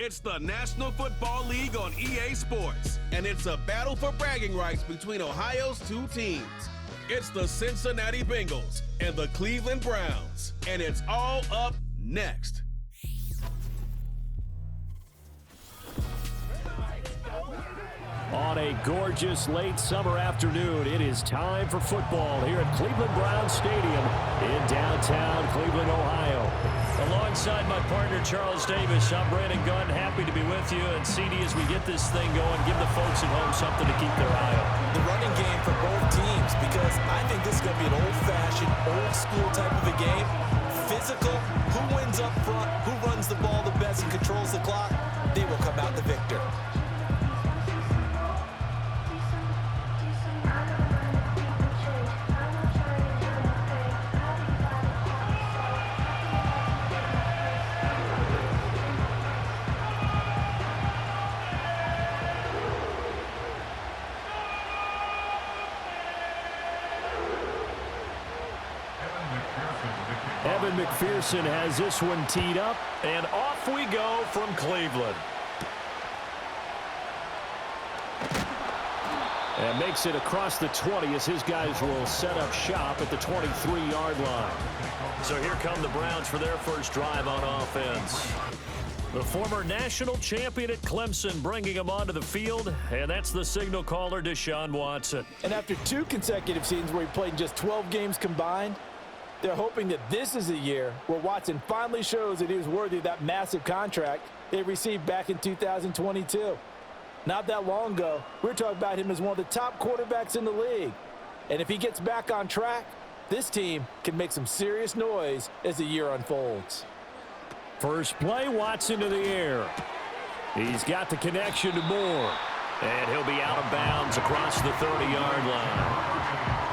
It's the National Football League on EA Sports, and it's a battle for bragging rights between Ohio's two teams. It's the Cincinnati Bengals and the Cleveland Browns, and it's all up next. On a gorgeous late summer afternoon, it is time for football here at Cleveland Browns Stadium in downtown Cleveland, Ohio. Alongside my partner, Charles Davis, I'm Brandon Gunn, happy to be with you. And CD, as we get this thing going, give the folks at home something to keep their eye on. The running game for both teams, because I think this is going to be an old-fashioned, old-school type of a game. Physical, who wins up front, who runs the ball the best and controls the clock, they will come out the victor. Evan McPherson has this one teed up, and off we go from Cleveland. And makes it across the 20 as his guys will set up shop at the 23-yard line. So here come the Browns for their first drive on offense. The former national champion at Clemson bringing him onto the field, and that's the signal caller, Deshaun Watson. And after 2 consecutive seasons where he played just 12 games combined, they're hoping that this is a year where Watson finally shows that he was worthy of that massive contract they received back in 2022. Not that long ago, we were talking about him as one of the top quarterbacks in the league. And if he gets back on track, this team can make some serious noise as the year unfolds. First play, Watson to the air. He's got the connection to Moore. And he'll be out of bounds across the 30-yard line.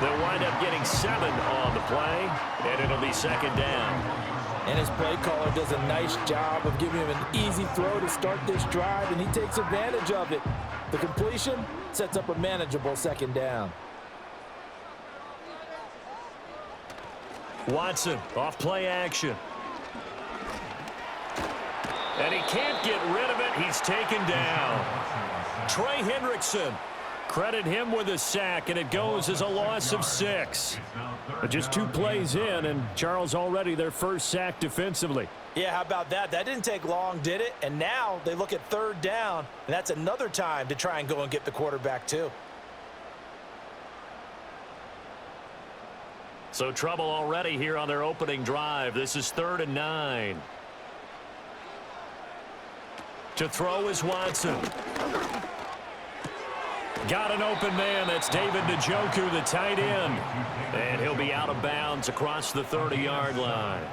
They'll wind up getting 7 on the play, and it'll be second down. And his play caller does a nice job of giving him an easy throw to start this drive, and he takes advantage of it. The completion sets up a manageable second down. Watson, off play action. And he can't get rid of it. He's taken down. Trey Hendrickson. Credit him with a sack, and it goes as a loss of 6. But just 2 plays in, and Charles already their first sack defensively. Yeah, how about that? That didn't take long, did it? And now they look at third down, and that's another time to try and go and get the quarterback too. So trouble already here on their opening drive. This is 3rd and 9. To throw is Watson. Got an open man. That's David Njoku, the tight end. And he'll be out of bounds across the 30-yard line.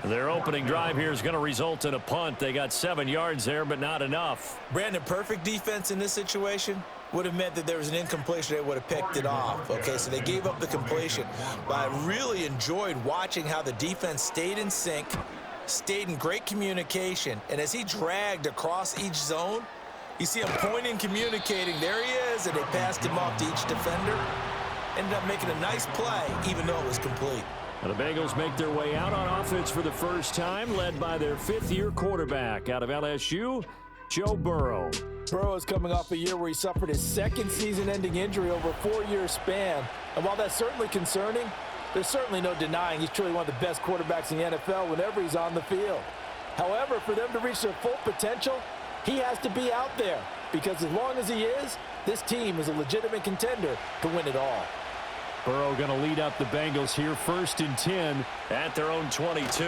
Their opening drive here is going to result in a punt. They got 7 yards there, but not enough. Brandon, perfect defense in this situation would have meant that there was an incompletion. They would have picked it off. Okay, so they gave up the completion. But I really enjoyed watching how the defense stayed in sync, stayed in great communication. And as he dragged across each zone, you see him pointing, communicating. There he is, and they passed him off to each defender. Ended up making a nice play, even though it was complete. And the Bengals make their way out on offense for the first time, led by their 5th-year quarterback out of LSU, Joe Burrow. Burrow is coming off a year where he suffered his 2nd season-ending injury over a 4-year span. And while that's certainly concerning, there's certainly no denying he's truly one of the best quarterbacks in the NFL whenever he's on the field. However, for them to reach their full potential, he has to be out there, because as long as he is, this team is a legitimate contender to win it all. Burrow going to lead up the Bengals here, 1st and 10 at their own 22.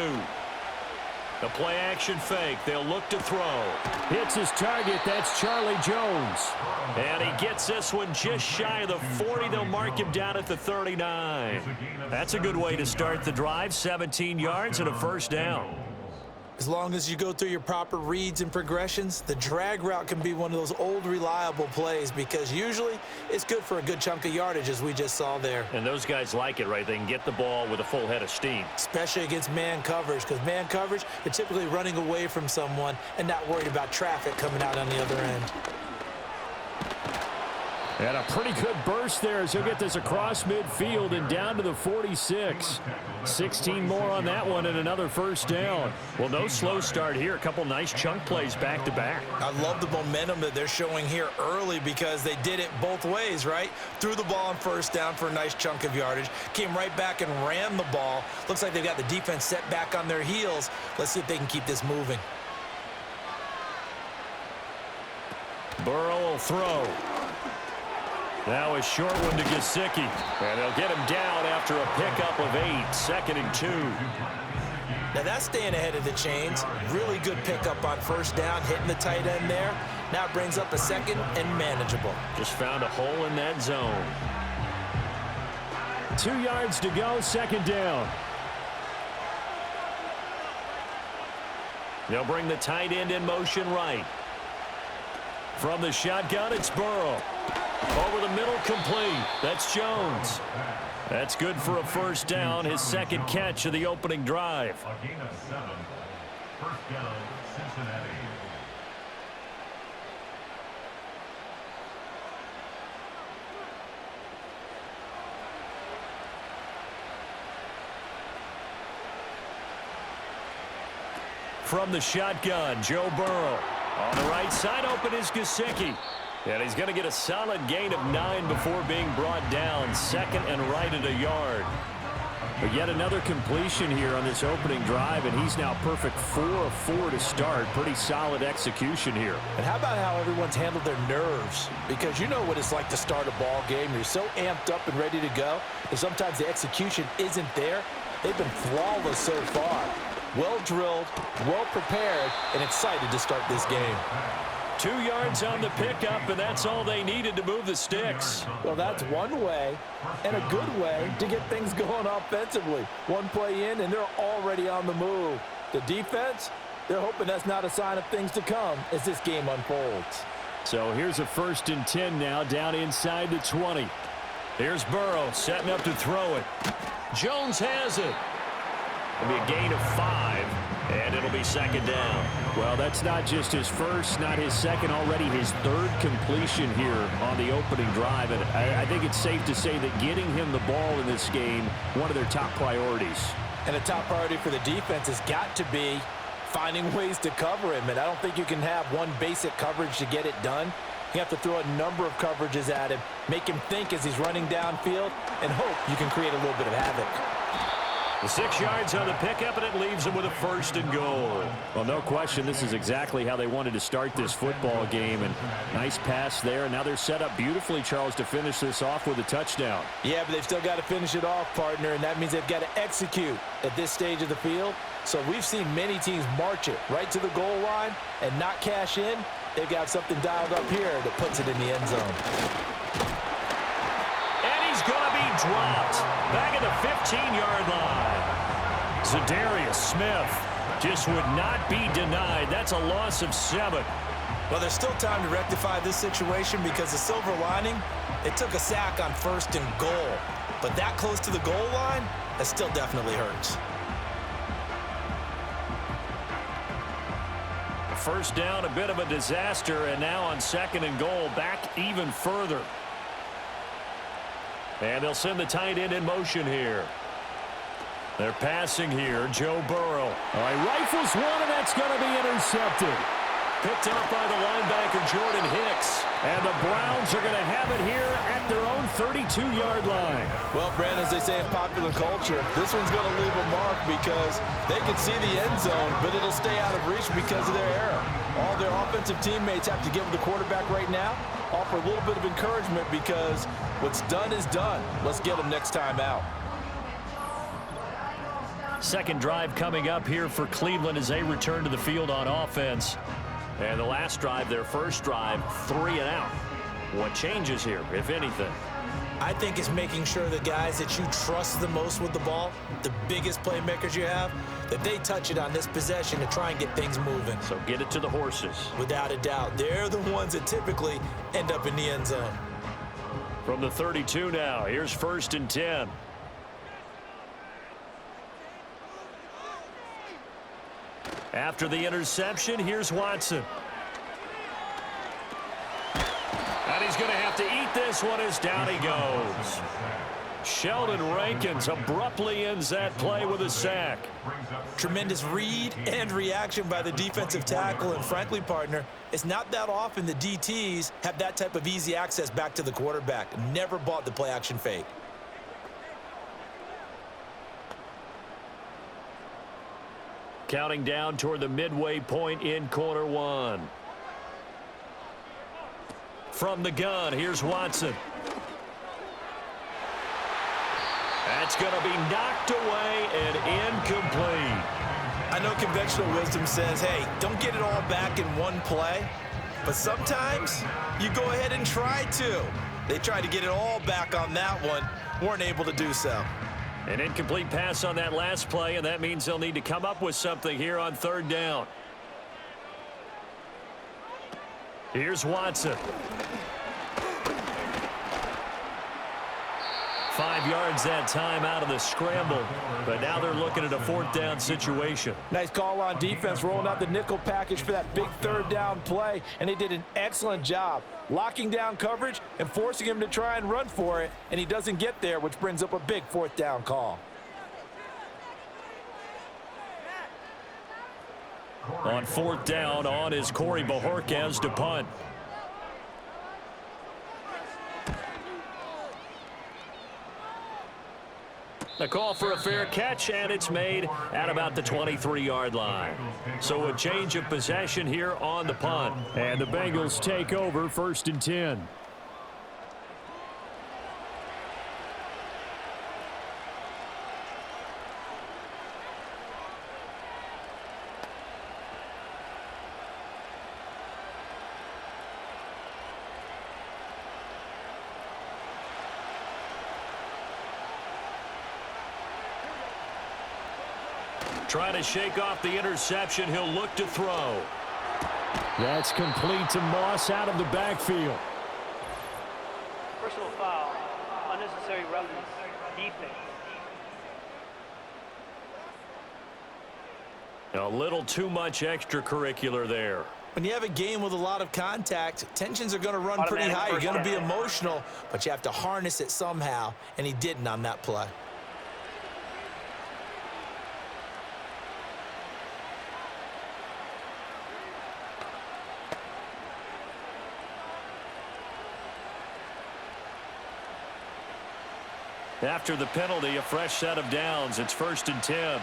The play action fake. They'll look to throw. Hits his target. That's Charlie Jones. And he gets this one just shy of the 40. They'll mark him down at the 39. That's a good way to start the drive. 17 yards and a first down. As long as you go through your proper reads and progressions, the drag route can be one of those old reliable plays, because usually it's good for a good chunk of yardage, as we just saw there. And those guys like it, right? They can get the ball with a full head of steam. Especially against man coverage, because man coverage, they're typically running away from someone and not worried about traffic coming out on the other end. And a pretty good burst there as he'll get this across midfield and down to the 46. 16 more on that one and another first down. Well, no slow start here. A couple nice chunk plays back-to-back. I love the momentum that they're showing here early because they did it both ways, right? Threw the ball on first down for a nice chunk of yardage. Came right back and ran the ball. Looks like they've got the defense set back on their heels. Let's see if they can keep this moving. Burrow will throw. Now a short one to Gesicki. And they'll get him down after a pickup of 8. 2nd and 2. Now that's staying ahead of the chains. Really good pickup on first down, hitting the tight end there. Now it brings up a 2nd and manageable. Just found a hole in that zone. 2 yards to go, 2nd down. They'll bring the tight end in motion right. From the shotgun, it's Burrow. Over the middle, complete. That's Jones. That's good for a first down, his 2nd catch of the opening drive. A gain of 7. First down, Cincinnati. From the shotgun, Joe Burrow. On the right side, open is Gesicki. And he's going to get a solid gain of 9 before being brought down. 2nd and right at a yard. But yet another completion here on this opening drive, and he's now perfect 4 of 4 to start. Pretty solid execution here. And how about how everyone's handled their nerves? Because you know what it's like to start a ball game. You're so amped up and ready to go, and sometimes the execution isn't there. They've been flawless so far. Well drilled, well prepared, and excited to start this game. 2 yards on the pickup, and that's all they needed to move the sticks. Well, that's one way, and a good way, to get things going offensively. One play in, and they're already on the move. The defense, they're hoping that's not a sign of things to come as this game unfolds. So here's a 1st and 10 now, down inside the 20. Here's Burrow setting up to throw it. Jones has it. It'll be a gain of 5, and it'll be 2nd down. Well, that's not just his first, not his second, already his 3rd completion here on the opening drive. And I think it's safe to say that getting him the ball in this game, one of their top priorities. And a top priority for the defense has got to be finding ways to cover him. And I don't think you can have one basic coverage to get it done. You have to throw a number of coverages at him, make him think as he's running downfield, and hope you can create a little bit of havoc. The 6 yards on the pickup, and it leaves them with a 1st and goal. Well, no question, this is exactly how they wanted to start this football game. And nice pass there. And now they're set up beautifully, Charles, to finish this off with a touchdown. Yeah, but they've still got to finish it off, partner, and that means they've got to execute at this stage of the field. So we've seen many teams march it right to the goal line and not cash in. They've got something dialed up here that puts it in the end zone. He's going to be dropped back at the 15-yard line. Zadarius Smith just would not be denied. That's a loss of 7. Well, there's still time to rectify this situation because the silver lining, they took a sack on 1st and goal. But that close to the goal line, that still definitely hurts. First down, a bit of a disaster, and now on 2nd and goal, back even further. And they'll send the tight end in motion here. They're passing here, Joe Burrow. All right, rifles one, and that's going to be intercepted. Picked up by the linebacker, Jordan Hicks. And the Browns are going to have it here at their own 32-yard line. Well, Brandon, as they say in popular culture, this one's going to leave a mark because they can see the end zone, but it'll stay out of reach because of their error. All their offensive teammates have to give the quarterback right now, offer a little bit of encouragement because what's done is done. Let's get them next time out. Second drive coming up here for Cleveland as they return to the field on offense. And the last drive, their first drive, 3 and out. What changes here, if anything? I think it's making sure the guys that you trust the most with the ball, the biggest playmakers you have, that they touch it on this possession to try and get things moving. So get it to the horses. Without a doubt. They're the ones that typically end up in the end zone. From the 32 now, here's 1st and 10. After the interception, here's Watson. And he's going to have to eat this this one is down he goes. Sheldon Rankins abruptly ends that play with a sack. Tremendous read and reaction by the defensive tackle, and frankly, partner, it's not that often the DTs have that type of easy access back to the quarterback. Never bought the play action fake. Counting down toward the midway point in quarter one. From the gun, here's Watson. That's going to be knocked away and incomplete. I know conventional wisdom says, hey, don't get it all back in one play. But sometimes you go ahead and try to. They tried to get it all back on that one. Weren't able to do so. An incomplete pass on that last play, and that means they'll need to come up with something here on third down. Here's Watson. 5 yards that time out of the scramble, but now they're looking at a fourth down situation. Nice call on defense, rolling out the nickel package for that big third down play, and they did an excellent job locking down coverage and forcing him to try and run for it, and he doesn't get there, which brings up a big fourth down call. On fourth down, on is Corey Bojorquez to punt. The call for a fair catch, and it's made at about the 23-yard line. So a change of possession here on the punt. And the Bengals take over 1st and 10. Trying to shake off the interception. He'll look to throw. That's complete to Moss out of the backfield. Personal foul, unnecessary roughness, defense. A little too much extracurricular there. When you have a game with a lot of contact, tensions are going to run pretty high. You're going to be emotional, but you have to harness it somehow, and he didn't on that play. After the penalty, a fresh set of downs. It's 1st and 10.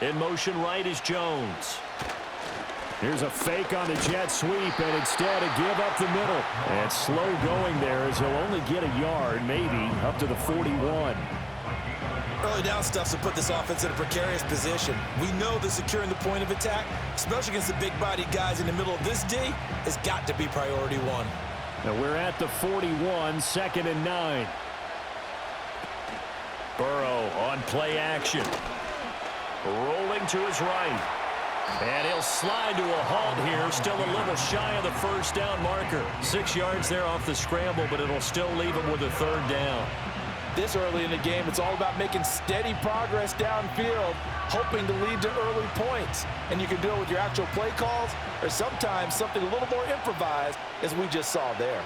In motion right is Jones. Here's a fake on the jet sweep, and instead a give up the middle. And slow going there as he'll only get a yard, maybe, up to the 41. Early down stuff to put this offense in a precarious position. We know that securing the point of attack, especially against the big-bodied guys in the middle of this D, has got to be priority one. Now we're at the 41, 2nd and 9. Burrow on play action. Rolling to his right. And he'll slide to a halt here. Still a little shy of the first down marker. 6 yards there off the scramble, but it'll still leave him with a third down. This early in the game, it's all about making steady progress downfield, hoping to lead to early points. And you can do it with your actual play calls or sometimes something a little more improvised, as we just saw there.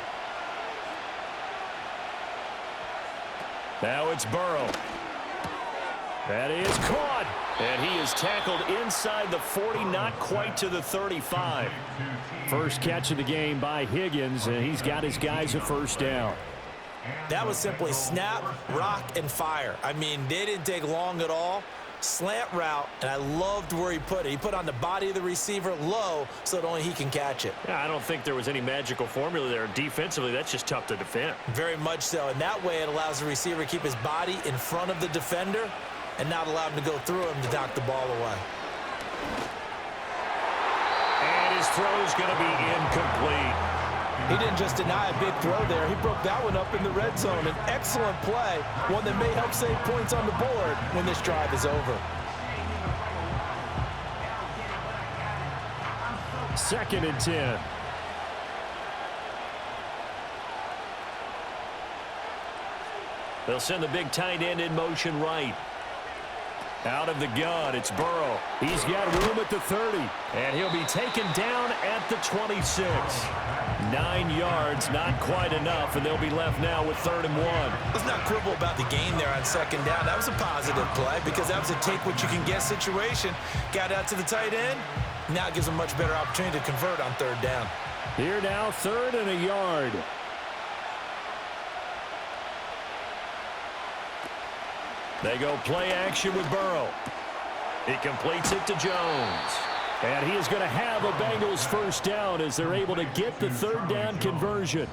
Now it's Burrow. That is caught. And he is tackled inside the 40, not quite to the 35. First catch of the game by Higgins, and he's got his guys a first down. That was simply snap, rock, and fire. I mean, they didn't take long at all. Slant route, and I loved where he put it. He put on the body of the receiver low so that only he can catch it. Yeah, I don't think there was any magical formula there. Defensively, that's just tough to defend. Very much so. And that way it allows the receiver to keep his body in front of the defender and not allow him to go through him to knock the ball away. And his throw is going to be incomplete. He didn't just deny a big throw there. He broke that one up in the red zone. An excellent play, one that may help save points on the board when this drive is over. 2nd and 10. They'll send the big tight end in motion right. Out of the gun, it's Burrow. He's got room at the 30, and he'll be taken down at the 26. 9 yards, not quite enough, and they'll be left now with 3rd and 1. Let's not quibble about the gain there on 2nd down. That was a positive play because that was a take-what-you-can-get situation. Got out to the tight end. Now it gives them a much better opportunity to convert on 3rd down. Here now, 3rd and a yard. They go play action with Burrow. He completes it to Jones. And he is going to have a Bengals 1st down as they're able to get the 3rd down conversion.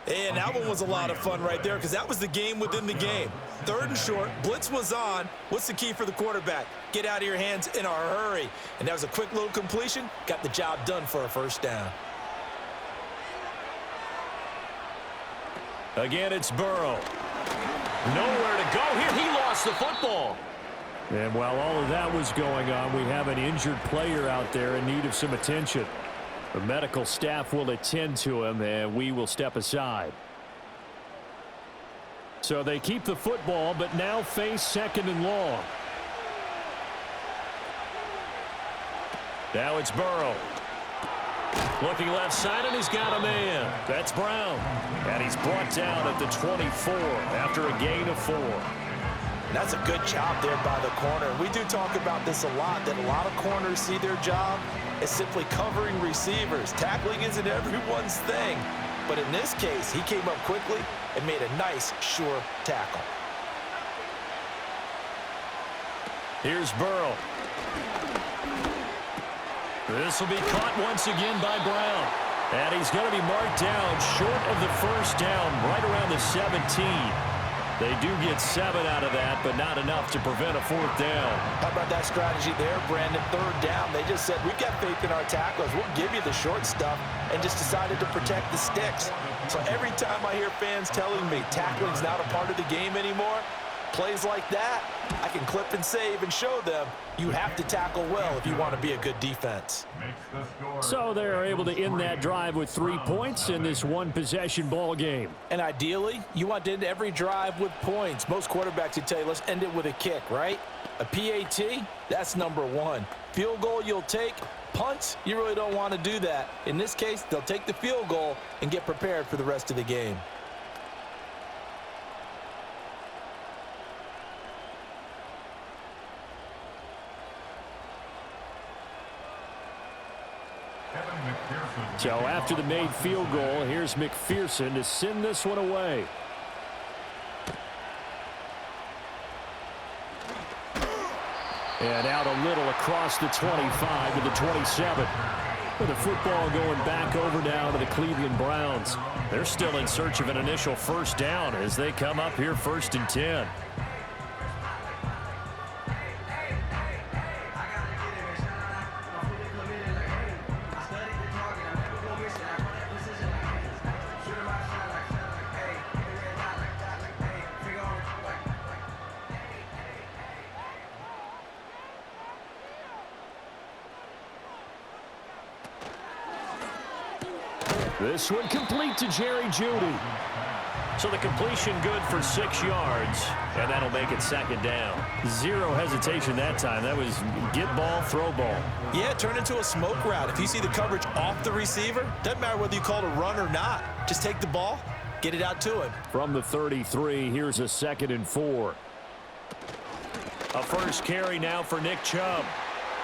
And that one was a lot of fun right there because that was the game within the game. 3rd and short, blitz was on. What's the key for the quarterback? Get out of your hands in a hurry. And that was a quick little completion. Got the job done for a 1st down. Again, it's Burrow. Nowhere to go here. He lost the football. And while all of that was going on, we have an injured player out there in need of some attention. The medical staff will attend to him, and we will step aside. So they keep the football, but now face 2nd and long. Now it's Burrow. Looking left side, and he's got a man. That's Brown. And he's brought down at the 24 after a gain of 4. And that's a good job there by the corner. We do talk about this a lot, that a lot of corners see their job as simply covering receivers. Tackling isn't everyone's thing. But in this case, he came up quickly and made a nice, sure tackle. Here's Burrow. This will be caught once again by Brown. And he's going to be marked down short of the 1st down, right around the 17. They do get 7 out of that, but not enough to prevent a 4th down. How about that strategy there, Brandon? 3rd down. They just said, we've got faith in our tacklers. We'll give you the short stuff, and just decided to protect the sticks. So every time I hear fans telling me tackling's not a part of the game anymore, plays like that, I can clip and save and show them you have to tackle well if you want to be a good defense. So they're able to end that drive with 3 points in this one-possession ball game. And ideally, you want to end every drive with points. Most quarterbacks would tell you, let's end it with a kick, right? A PAT, that's number 1. Field goal you'll take. Punts, you really don't want to do that. In this case, they'll take the field goal and get prepared for the rest of the game. So after the made field goal, here's McPherson to send this one away. And out a little across the 25 to the 27. With the football going back over now to the Cleveland Browns. They're still in search of an initial 1st down as they come up here 1st and 10. This one complete to Jerry Jeudy. So the completion good for 6 yards, and that'll make it 2nd down. 0 hesitation that time. That was get ball, throw ball. Yeah, it turned into a smoke route. If you see the coverage off the receiver, doesn't matter whether you call it a run or not. Just take the ball, get it out to him. From the 33, here's a 2nd and 4. A 1st carry now for Nick Chubb.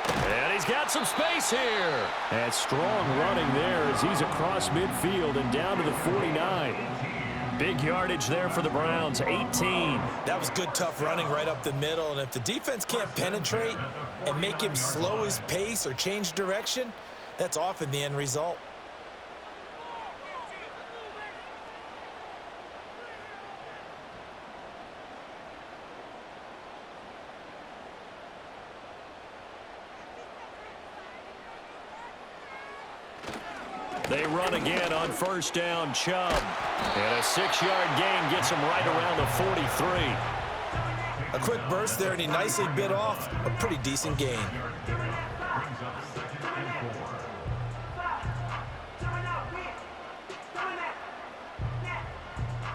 And he's got some space here. And strong running there as he's across midfield and down to the 49. Big yardage there for the Browns, 18. That was good, tough running right up the middle. And if the defense can't penetrate and make him slow his pace or change direction, that's often the end result. They run again on 1st down, Chubb. And a 6-yard gain gets him right around the 43. A quick burst there, and he nicely bit off a pretty decent gain.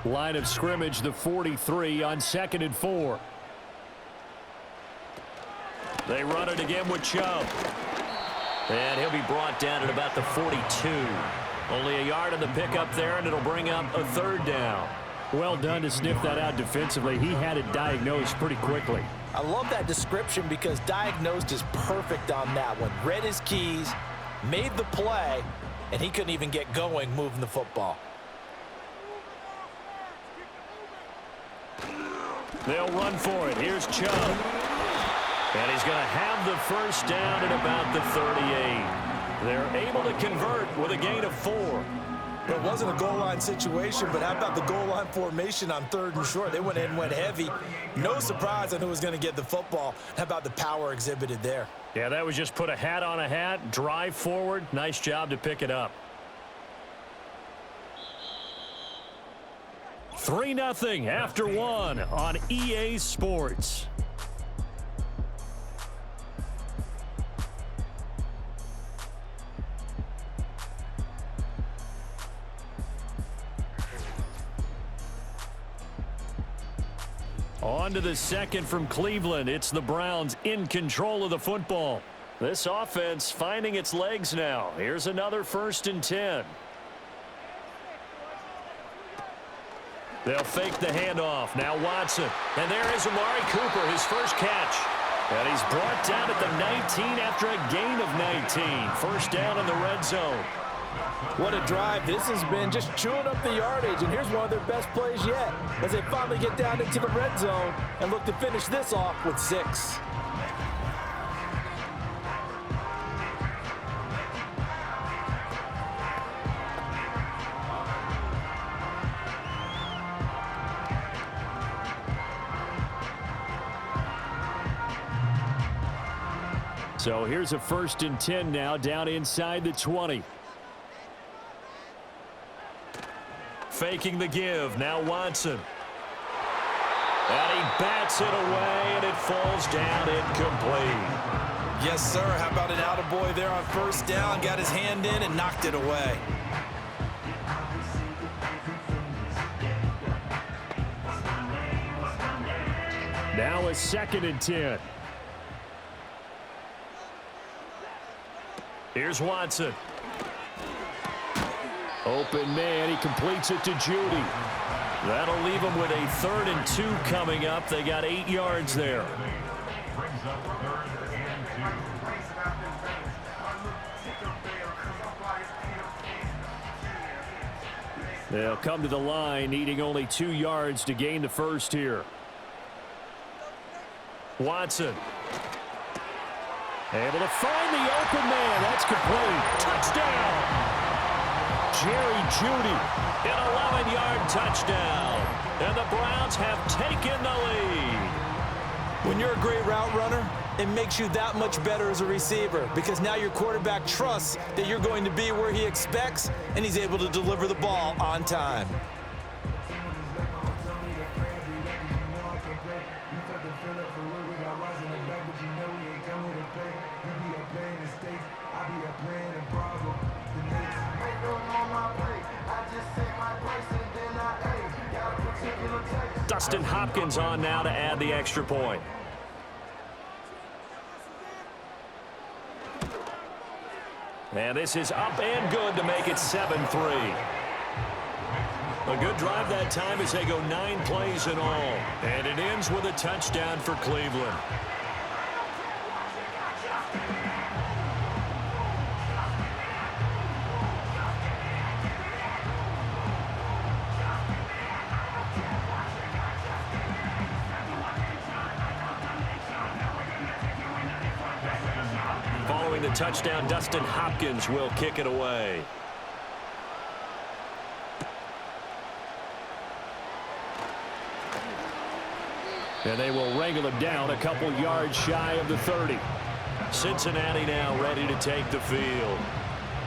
Line of scrimmage, the 43 on 2nd and 4. They run it again with Chubb. And he'll be brought down at about the 42. Only a yard on the pickup there, and it'll bring up a third down. Well done to sniff that out defensively. He had it diagnosed pretty quickly. I love that description because diagnosed is perfect on that one. Read his keys, made the play, and he couldn't even get going moving the football. They'll run for it. Here's Chubb. And he's going to have the first down at about the 38. They're able to convert with a gain of 4. It wasn't a goal line situation, but how about the goal line formation on 3rd and short? They went in and went heavy. No surprise on who was going to get the football. How about the power exhibited there? Yeah, that was just put a hat on a hat, drive forward. Nice job to pick it up. 3-0 after 1 on EA Sports. On to the second from Cleveland. It's the Browns in control of the football. This offense finding its legs now. Here's another 1st and 10. They'll fake the handoff. Now Watson. And there is Amari Cooper, his first catch. And he's brought down at the 19 after a gain of 19. First down in the red zone. What a drive this has been, just chewing up the yardage, and here's one of their best plays yet as they finally get down into the red zone and look to finish this off with 6. So here's a 1st and 10 now down inside the 20. Faking the give. Now Watson. And he bats it away, and it falls down incomplete. Yes, sir. How about an attaboy there on 1st down? Got his hand in and knocked it away. Now a 2nd and 10. Here's Watson. Open man, he completes it to Judy. That'll leave them with a 3rd and 2 coming up. They got 8 yards there. Brings up 3rd and 2. They'll come to the line, needing only 2 yards to gain the first here. Watson. Able to find the open man. That's complete. Touchdown! Jerry Judy. An 11-yard touchdown. And the Browns have taken the lead. When you're a great route runner, it makes you that much better as a receiver because now your quarterback trusts that you're going to be where he expects, and he's able to deliver the ball on time. Dustin Hopkins on now to add the extra point. And this is up and good to make it 7-3. A good drive that time as they go 9 plays in all. And it ends with a touchdown for Cleveland. Following the touchdown, Dustin Hopkins will kick it away. And they will wrangle him down a couple yards shy of the 30. Cincinnati now ready to take the field.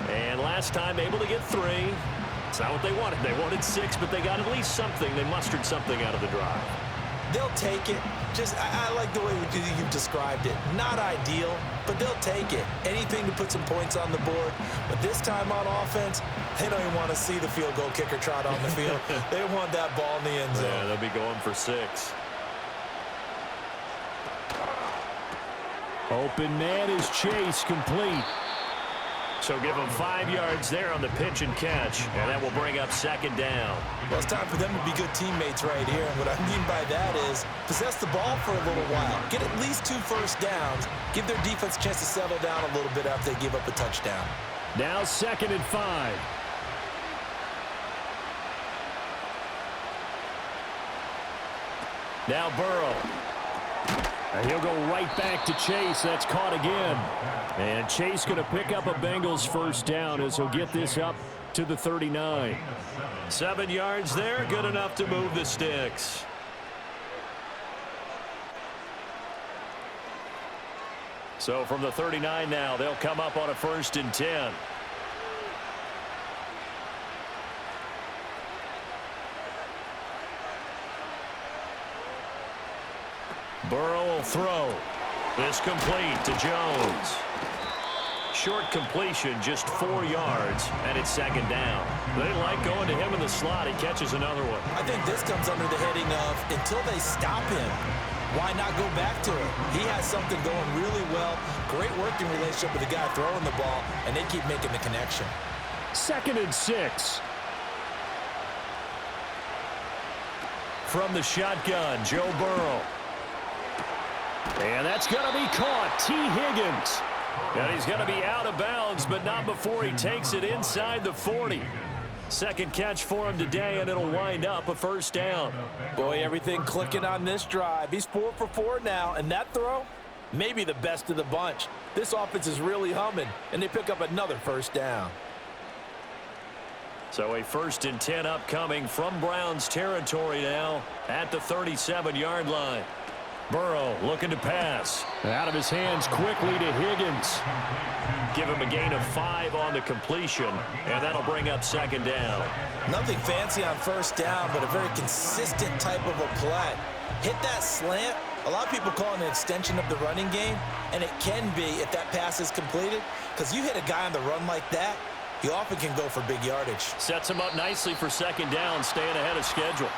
And last time able to get 3. It's not what they wanted. They wanted 6, but they got at least something. They mustered something out of the drive. They'll take it. I like the way you've described it. Not ideal, but they'll take it. Anything to put some points on the board. But this time on offense, they don't even want to see the field goal kicker trot on the field. They want that ball in the end zone. Yeah, they'll be going for 6. Open man is Chase, complete. So give them 5 yards there on the pitch and catch, and that will bring up second down. Well, it's time for them to be good teammates right here. And what I mean by that is possess the ball for a little while. Get at least 2 first downs. Give their defense a chance to settle down a little bit after they give up a touchdown. Now 2nd and 5. Now Burrow. And he'll go right back to Chase. That's caught again. And Chase going to pick up a Bengals first down as he'll get this up to the 39. 7 yards there, good enough to move the sticks. So from the 39 now, they'll come up on a 1st and 10. Burrow will throw. This complete to Jones. Short completion, just 4 yards, and it's 2nd down. They like going to him in the slot. He catches another one. I think this comes under the heading of until they stop him, why not go back to it? He has something going really well. Great working relationship with the guy throwing the ball, and they keep making the connection. 2nd and 6. From the shotgun, Joe Burrow. And that's going to be caught. T. Higgins. And he's going to be out of bounds, but not before he takes it inside the 40. Second catch for him today, and it'll wind up a 1st down. Boy, everything clicking on this drive. He's 4 for 4 now, and that throw, maybe the best of the bunch. This offense is really humming, and they pick up another 1st down. So a 1st and 10 upcoming from Browns territory now at the 37-yard line. Burrow looking to pass. Out of his hands quickly to Higgins. Give him a gain of 5 on the completion, and that'll bring up 2nd down. Nothing fancy on 1st down, but a very consistent type of a play. Hit that slant. A lot of people call it an extension of the running game, and it can be if that pass is completed, because you hit a guy on the run like that, he often can go for big yardage. Sets him up nicely for 2nd down, staying ahead of schedule.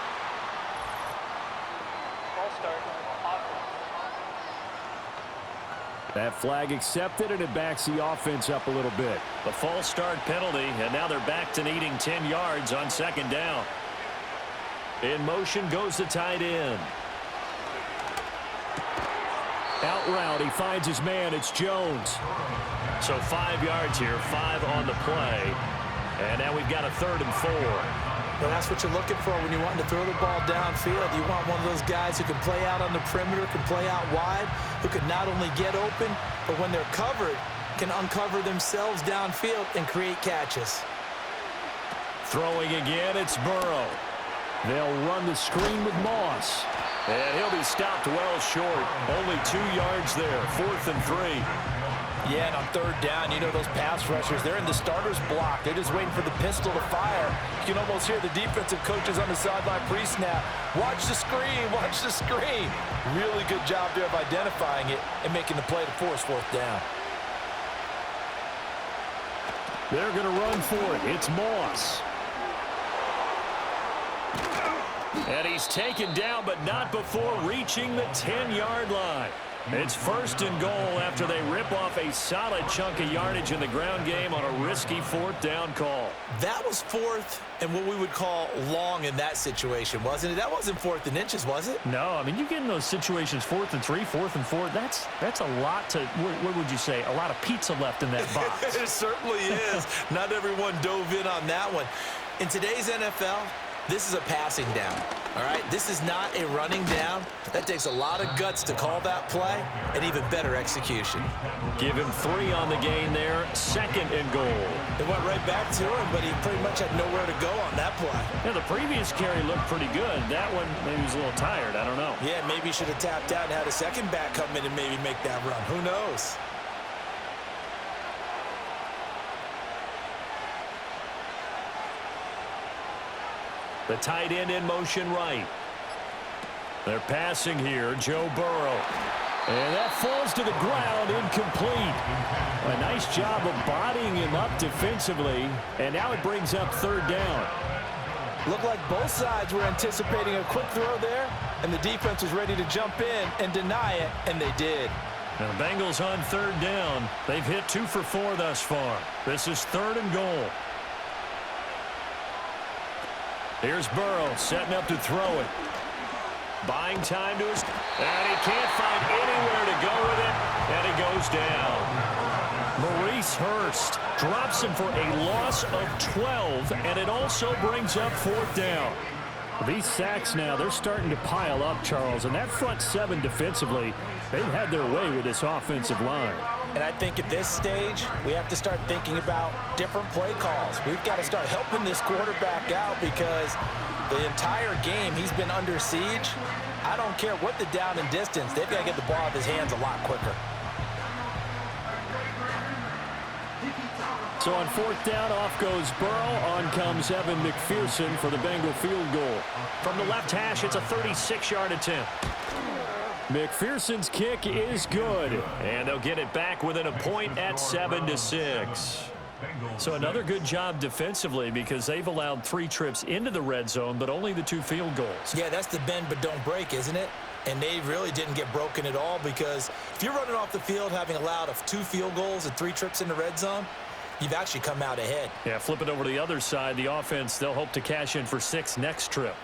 That flag accepted, and it backs the offense up a little bit. The false start penalty, and now they're back to needing 10 yards on 2nd down. In motion goes the tight end. Out route, he finds his man. It's Jones. So 5 yards here, 5 on the play. And now we've got a 3rd and 4. Well, that's what you're looking for when you're wanting to throw the ball downfield. You want one of those guys who can play out on the perimeter, can play out wide, who can not only get open, but when they're covered, can uncover themselves downfield and create catches. Throwing again, it's Burrow. They'll run the screen with Moss. And he'll be stopped well short. Only 2 yards there, 4th and 3. Yeah, and on 3rd down, you know those pass rushers, they're in the starter's block. They're just waiting for the pistol to fire. You can almost hear the defensive coaches on the sideline pre-snap. Watch the screen, watch the screen. Really good job there of identifying it and making the play to force 4th down. They're going to run for it. It's Moss. And he's taken down, but not before reaching the 10-yard line. It's 1st and goal after they rip off a solid chunk of yardage in the ground game on a risky 4th down call. That was 4th and what we would call long in that situation, wasn't it? That wasn't 4th and inches, was it? No, I mean, you get in those situations 4th and 3, 4th and 4. That's a lot to, what would you say, a lot of pizza left in that box. It certainly is. Not everyone dove in on that one. In today's NFL, this is a passing down, all right? This is not a running down. That takes a lot of guts to call that play and even better execution. Give him 3 on the gain there, 2nd and goal. It went right back to him, but he pretty much had nowhere to go on that play. Yeah, the previous carry looked pretty good. That one, maybe he was a little tired. I don't know. Yeah, maybe he should have tapped out and had a second back come in and maybe make that run. Who knows? The tight end in motion right. They're passing here, Joe Burrow. And that falls to the ground, incomplete. A nice job of bodying him up defensively, and now it brings up 3rd down. Looked like both sides were anticipating a quick throw there, and the defense was ready to jump in and deny it, and they did. Now the Bengals on third down. They've hit 2 for 4 thus far. This is 3rd and goal. Here's Burrow setting up to throw it. Buying time to his... And he can't find anywhere to go with it. And he goes down. Maurice Hurst drops him for a loss of 12. And it also brings up 4th down. These sacks now, they're starting to pile up, Charles. And that front 7 defensively, they've had their way with this offensive line. And I think at this stage, we have to start thinking about different play calls. We've got to start helping this quarterback out because the entire game he's been under siege. I don't care what the down and distance. They've got to get the ball out of his hands a lot quicker. So on 4th down, off goes Burrow. On comes Evan McPherson for the Bengal field goal. From the left hash, it's a 36-yard attempt. McPherson's kick is good. And they'll get it back within a point at 7-6. So another good job defensively because they've allowed 3 trips into the red zone, but only the 2 field goals. Yeah, that's the bend but don't break, isn't it? And they really didn't get broken at all because if you're running off the field having allowed 2 field goals and 3 trips in the red zone, you've actually come out ahead. Yeah, flip it over to the other side. The offense, they'll hope to cash in for 6 next trip.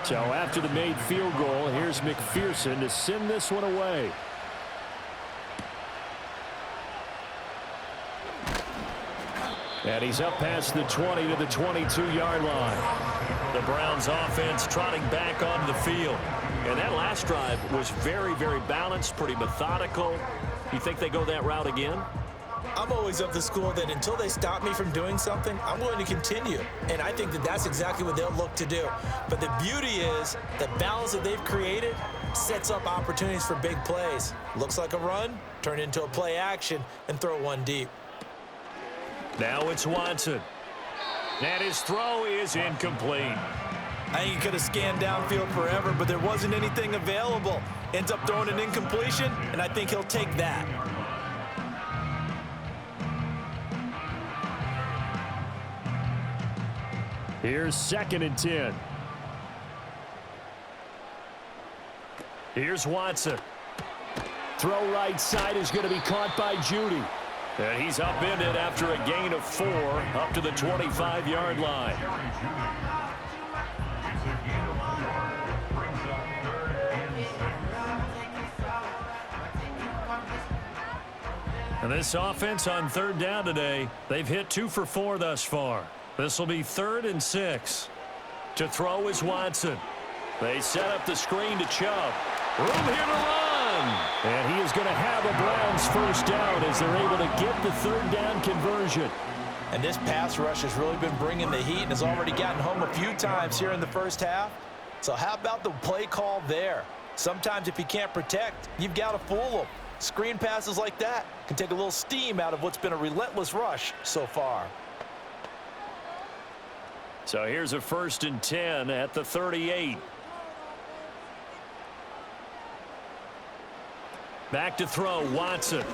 So after the made field goal, here's McPherson to send this one away. And he's up past the 20 to the 22-yard line. The Browns offense trotting back onto the field. And that last drive was very, very balanced, pretty methodical. You think they go that route again? I'm always of the school that until they stop me from doing something, I'm going to continue. And I think that that's exactly what they'll look to do. But the beauty is the balance that they've created sets up opportunities for big plays. Looks like a run, turn into a play action, and throw one deep. Now it's Watson. And his throw is incomplete. I think he could have scanned downfield forever, but there wasn't anything available. Ends up throwing an incompletion, and I think he'll take that. Here's 2nd and 10. Here's Watson. Throw right side is going to be caught by Judy. And he's upended after a gain of 4 up to the 25-yard line. And this offense on 3rd down today, they've hit 2 for 4 thus far. This will be 3rd and 6. To throw is Watson. They set up the screen to Chubb. Room here to run. And he is going to have a Browns first down as they're able to get the 3rd down conversion. And this pass rush has really been bringing the heat and has already gotten home a few times here in the first half. So how about the play call there? Sometimes if you can't protect, you've got to fool them. Screen passes like that can take a little steam out of what's been a relentless rush so far. So here's a 1st and 10 at the 38. Back to throw, Watson.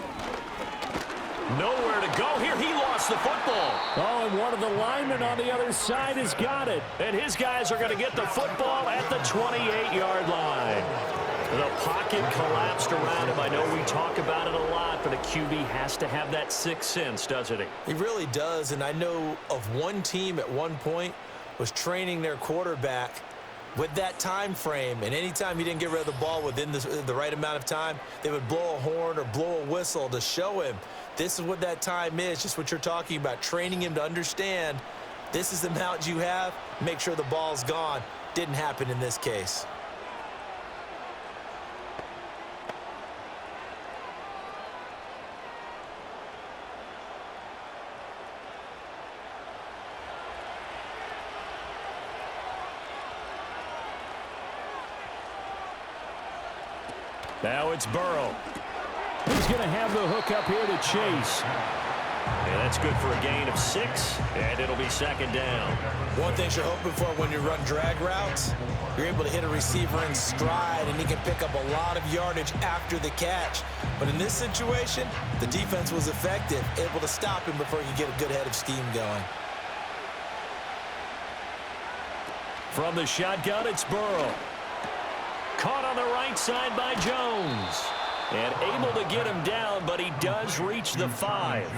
Nowhere to go here. He lost the football. Oh, and one of the linemen on the other side has got it. And his guys are going to get the football at the 28-yard line. The pocket collapsed around him. I know we talk about it a lot, but a QB has to have that 6th sense, doesn't he? He really does, and I know of one team at one point was training their quarterback with that time frame, and anytime he didn't get rid of the ball within the right amount of time, they would blow a horn or blow a whistle to show him this is what that time is, just what you're talking about, training him to understand this is the amount you have, make sure the ball's gone. Didn't happen in this case. Now it's Burrow. He's going to have the hook up here to Chase. And that's good for a gain of 6, and it'll be 2nd down. One thing you're hoping for when you run drag routes, you're able to hit a receiver in stride, and he can pick up a lot of yardage after the catch. But in this situation, the defense was effective, able to stop him before he could get a good head of steam going. From the shotgun, it's Burrow. Caught on the right side by Jones. And able to get him down, but he does reach the 5.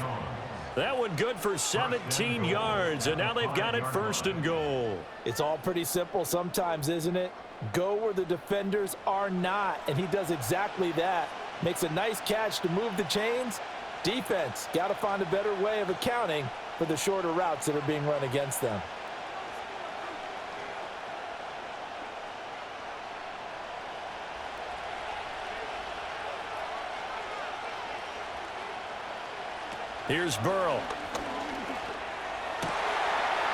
That one good for 17 yards, and now they've got it 1st and goal. It's all pretty simple sometimes, isn't it? Go where the defenders are not, and he does exactly that. Makes a nice catch to move the chains. Defense, got to find a better way of accounting for the shorter routes that are being run against them. Here's Burrow.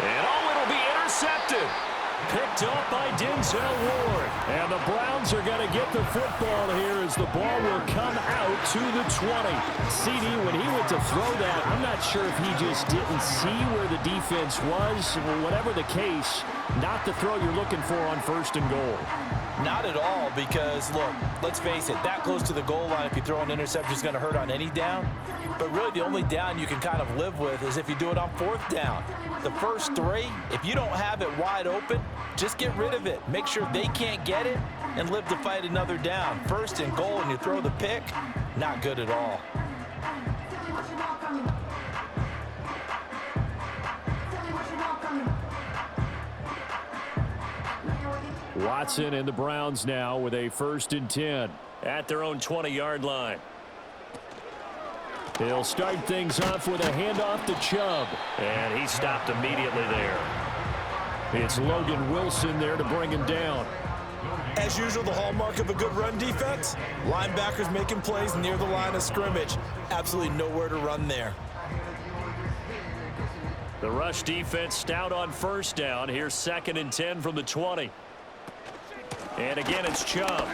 And it'll be intercepted. Picked off by Denzel Ward. And the Browns are going to get the football here as the ball will come out to the 20. CD, when he went to throw that, I'm not sure if he just didn't see where the defense was. Whatever the case, not the throw you're looking for on 1st and goal. Not at all, because, look, let's face it, that close to the goal line, if you throw an interception, is going to hurt on any down. But really, the only down you can kind of live with is if you do it on 4th down. The first 3, if you don't have it wide open, just get rid of it. Make sure they can't get it and live to fight another down. 1st and goal, and you throw the pick, not good at all. Watson and the Browns now with a 1st and 10 at their own 20-yard line. He'll start things off with a handoff to Chubb. And he stopped immediately there. It's Logan Wilson there to bring him down. As usual, the hallmark of a good run defense, linebackers making plays near the line of scrimmage. Absolutely nowhere to run there. The rush defense stout on 1st down. Here's 2nd and 10 from the 20. And again, it's Chubb.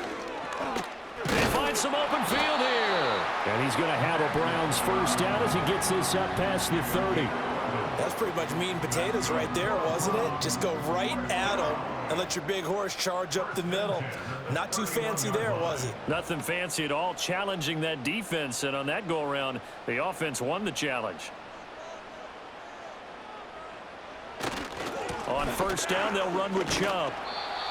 They find some open field here. And he's going to have a Browns 1st down as he gets this up past the 30. That's pretty much meat and potatoes right there, wasn't it? Just go right at them and let your big horse charge up the middle. Not too fancy there, was it? Nothing fancy at all, challenging that defense. And on that go-around, the offense won the challenge. On 1st down, they'll run with Chubb.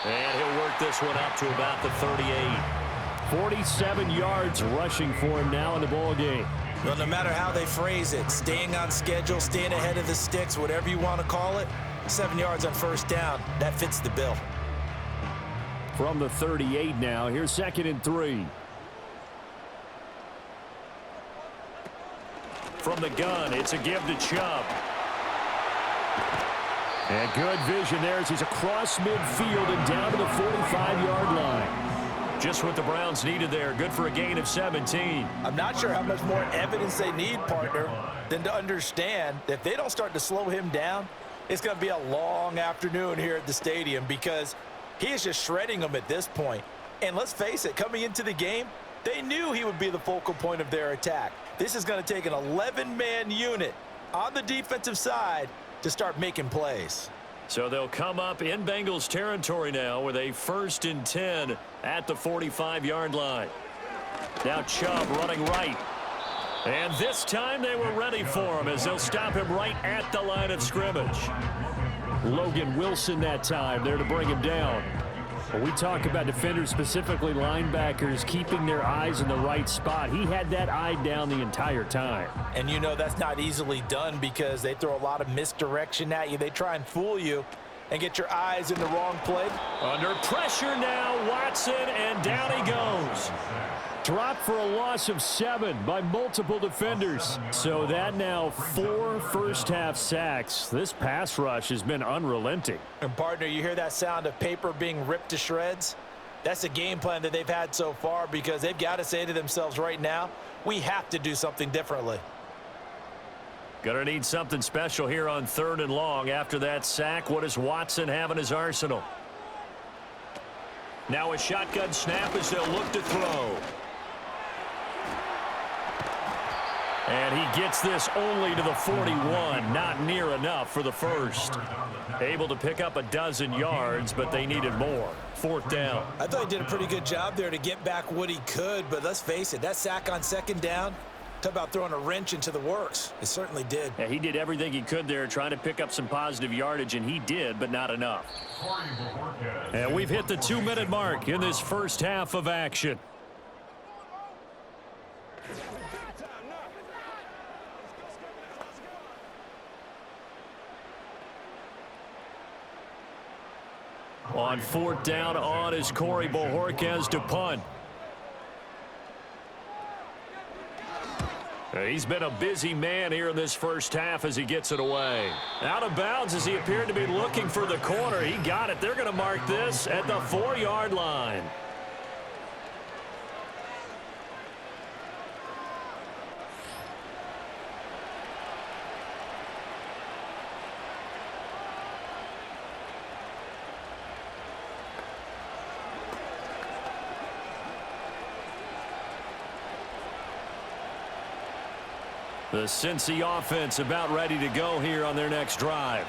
And he'll work this one out to about the 38. 47 yards rushing for him now in the ball game. Well, no matter how they phrase it, staying on schedule, staying ahead of the sticks, whatever you want to call it, 7 yards on 1st down, that fits the bill. From the 38 now, here's 2nd and 3. From the gun, it's a give to Chubb. And good vision there as he's across midfield and down to the 45-yard line. Just what the Browns needed there. Good for a gain of 17. I'm not sure how much more evidence they need, partner, than to understand that if they don't start to slow him down, it's going to be a long afternoon here at the stadium because he is just shredding them at this point. And let's face it, coming into the game, they knew he would be the focal point of their attack. This is going to take an 11-man unit on the defensive side to start making plays. So they'll come up in Bengals territory now with a 1st and 10 at the 45-yard line. Now Chubb running right. And this time they were ready for him as they'll stop him right at the line of scrimmage. Logan Wilson that time there to bring him down. When we talk about defenders, specifically linebackers, keeping their eyes in the right spot, he had that eye down the entire time. And you know that's not easily done because they throw a lot of misdirection at you. They try and fool you and get your eyes in the wrong place. Under pressure now, Watson, and down he goes. Dropped for a loss of 7 by multiple defenders. So that now 4 first-half sacks. This pass rush has been unrelenting. And, partner, you hear that sound of paper being ripped to shreds? That's a game plan that they've had so far because they've got to say to themselves right now, we have to do something differently. Gonna need something special here on 3rd and long. After that sack, what does Watson have in his arsenal? Now a shotgun snap as they'll look to throw. And he gets this only to the 41. Not near enough for the first. Able to pick up a dozen yards, but they needed more. 4th down. I thought he did a pretty good job there to get back what he could, but let's face it, that sack on 2nd down, Talk about throwing a wrench into the works. It certainly did. Yeah, he did everything he could there trying to pick up some positive yardage, and he did, but not enough. And we've hit the 2-minute mark in this first half of action. On 4th down on is Corey Bojorquez to punt. He's been a busy man here in this first half as he gets it away. Out of bounds as he appeared to be looking for the corner. He got it. They're going to mark this at the 4-yard line. The Cincy offense about ready to go here on their next drive.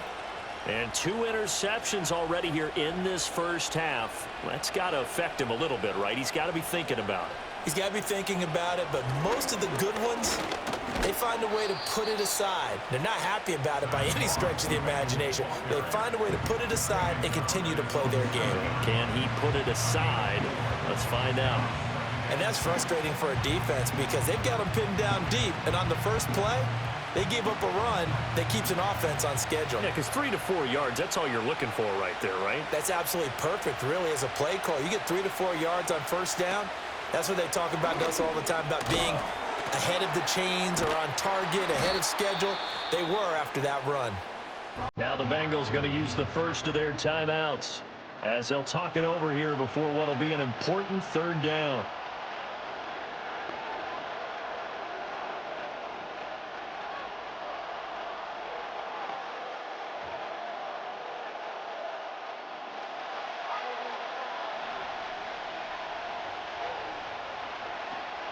And 2 interceptions already here in this first half. That's got to affect him a little bit, right? He's got to be thinking about it. He's got to be thinking about it, but most of the good ones, they find a way to put it aside. They're not happy about it by any stretch of the imagination. They find a way to put it aside and continue to play their game. Can he put it aside? Let's find out. And that's frustrating for a defense because they've got them pinned down deep. And on the first play, they gave up a run that keeps an offense on schedule. Yeah, because 3 to 4 yards, that's all you're looking for right there, right? That's absolutely perfect, really, as a play call. You get 3 to 4 yards on first down. That's what they talk about us all the time, about being ahead of the chains or on target, ahead of schedule. They were after that run. Now the Bengals going to use the first of their timeouts as they'll talk it over here before what will be an important 3rd down.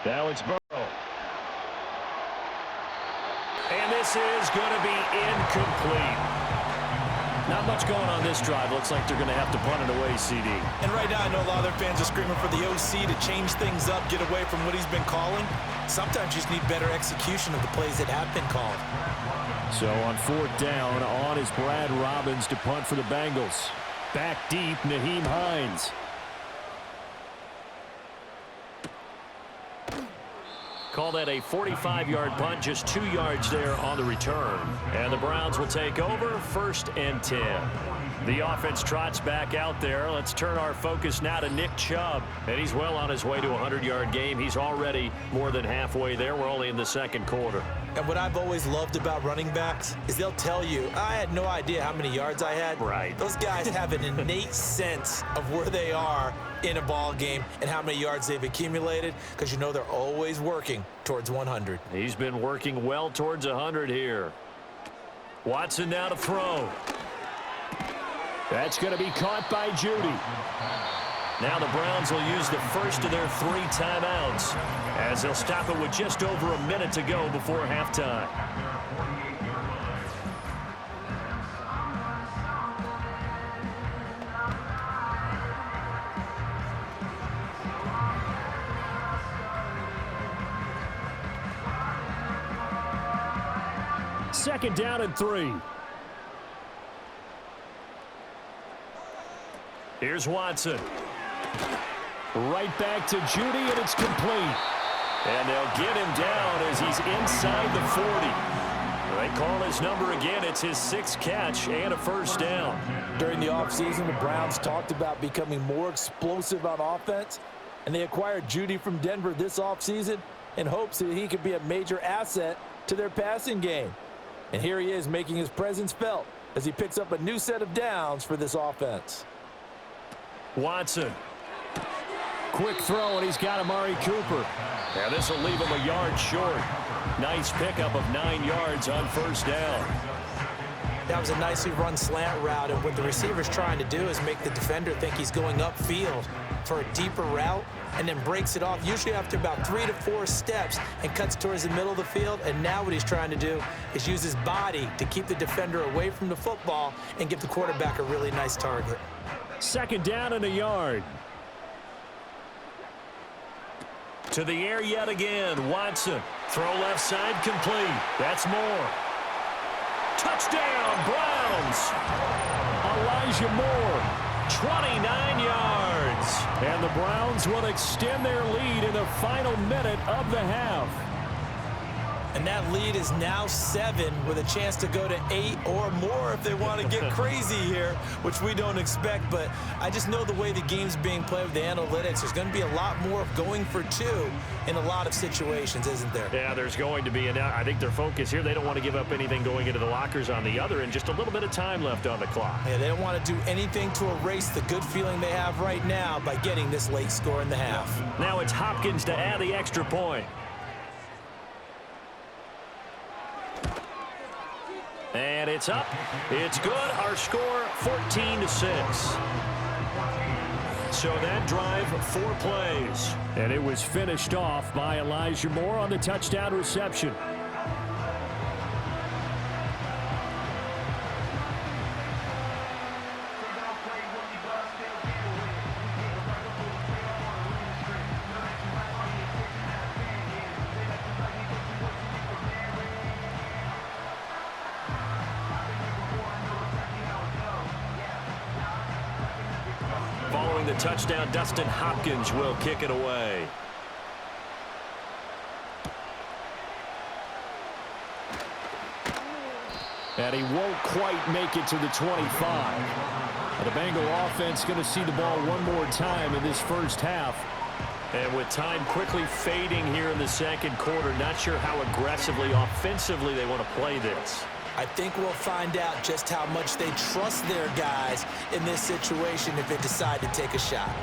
Now it's Burrow. And this is going to be incomplete. Not much going on this drive. Looks like they're going to have to punt it away, CD. And right now I know a lot of their fans are screaming for the OC to change things up, get away from what he's been calling. Sometimes you just need better execution of the plays that have been called. So on 4th down, on is Brad Robbins to punt for the Bengals. Back deep, Nyheim Hines. Call that a 45-yard punt, just 2 yards there on the return. And the Browns will take over 1st and 10. The offense trots back out there. Let's turn our focus now to Nick Chubb. And he's well on his way to a 100-yard game. He's already more than halfway there. We're only in the 2nd quarter. And what I've always loved about running backs is they'll tell you, I had no idea how many yards I had. Right. Those guys have an innate sense of where they are in a ball game and how many yards they've accumulated, because you know they're always working towards 100. He's been working well towards 100 here. Watson now to throw. That's going to be caught by Judy. Now the Browns will use the first of their 3 timeouts as they'll stop it with just over a minute to go before halftime. Second down and 3. Here's Watson. Right back to Judy, and it's complete. And they'll get him down as he's inside the 40. They call his number again. It's his 6th catch and a 1st down. During the offseason, the Browns talked about becoming more explosive on offense, and they acquired Judy from Denver this offseason in hopes that he could be a major asset to their passing game. And here he is making his presence felt as he picks up a new set of downs for this offense. Watson. Quick throw, and he's got Amari Cooper. Now this will leave him a yard short. Nice pickup of 9 yards on 1st down. That was a nicely run slant route, and what the receiver's trying to do is make the defender think he's going upfield for a deeper route, and then breaks it off, usually after about 3 to 4 steps, and cuts towards the middle of the field. And now what he's trying to do is use his body to keep the defender away from the football and give the quarterback a really nice target. 2nd down and a yard. To the air yet again, Watson. Throw left side complete. That's Moore. Touchdown, Browns. Elijah Moore, 29 yards. And the Browns will extend their lead in the final minute of the half. And that lead is now 7 with a chance to go to 8 or more if they want to get crazy here, which we don't expect. But I just know the way the game's being played with the analytics, there's going to be a lot more of going for 2 in a lot of situations, isn't there? Yeah, there's going to be. And I think their focus here, they don't want to give up anything going into the lockers on the other, and just a little bit of time left on the clock. Yeah, they don't want to do anything to erase the good feeling they have right now by getting this late score in the half. Now it's Hopkins to add the extra point. And it's up. It's good. Our score, 14-6. So that drive, 4 plays. And it was finished off by Elijah Moore on the touchdown reception. Following the touchdown, Dustin Hopkins will kick it away. And he won't quite make it to the 25. The Bengal offense going to see the ball one more time in this first half. And with time quickly fading here in the second quarter, not sure how aggressively, offensively they want to play this. I think we'll find out just how much they trust their guys in this situation if they decide to take a shot.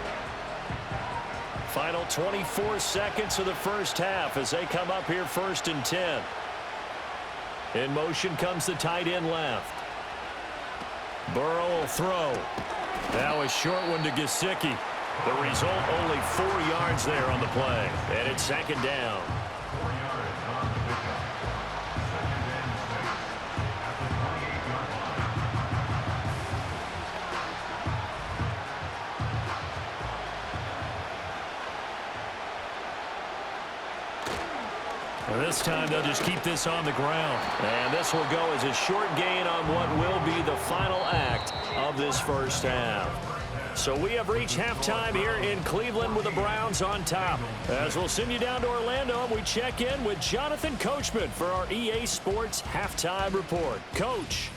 Final 24 seconds of the first half as they come up here 1st and 10. In motion comes the tight end left. Burrow will throw. Now a short one to Gesicki. The result, only 4 yards there on the play. And it's 2nd down. This time they'll just keep this on the ground. And this will go as a short gain on what will be the final act of this first half. So we have reached halftime here in Cleveland with the Browns on top. As we'll send you down to Orlando, we check in with Jonathan Coachman for our EA Sports Halftime Report. Coach.